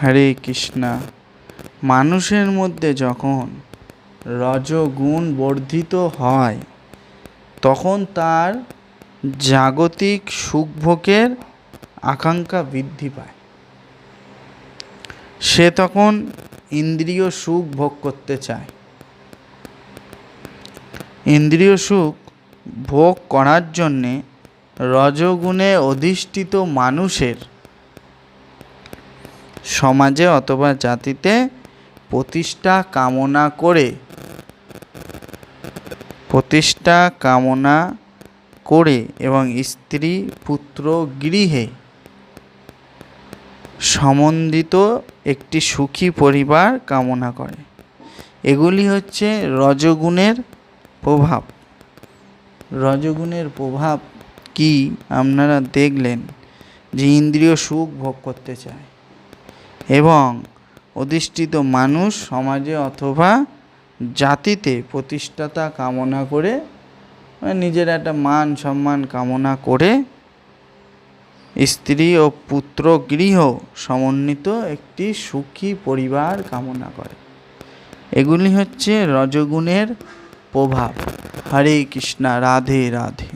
হরে কৃষ্ণা। মানুষের মধ্যে যখন রজগুণ বর্ধিত হয় তখন তার জাগতিক সুখভোগের আকাঙ্ক্ষা বৃদ্ধি পায়। সে তখন ইন্দ্রিয় সুখ ভোগ করতে চায়। ইন্দ্রিয় সুখ ভোগ করার জন্যে রজগুণে অধিষ্ঠিত মানুষের সমাজে অথবা জাতিতে প্রতিষ্ঠা কামনা করে এবং স্ত্রী পুত্র গৃহে সমন্বিত একটি সুখী পরিবার কামনা করে। এগুলি হচ্ছে রজগুণের প্রভাব। রজগুণের প্রভাব কি আপনারা দেখলেন যে ইন্দ্রিয় সুখ ভোগ করতে চায় এবং অধিষ্ঠিত মানুষ সমাজে অথবা জাতিতে প্রতিষ্ঠাতা কামনা করে, নিজের একটা মান সম্মান কামনা করে স্ত্রী ও পুত্র গৃহ সমন্বিত একটি সুখী পরিবার কামনা করে। এগুলি হচ্ছে রজগুণের প্রভাব। হরে কৃষ্ণা। রাধে রাধে।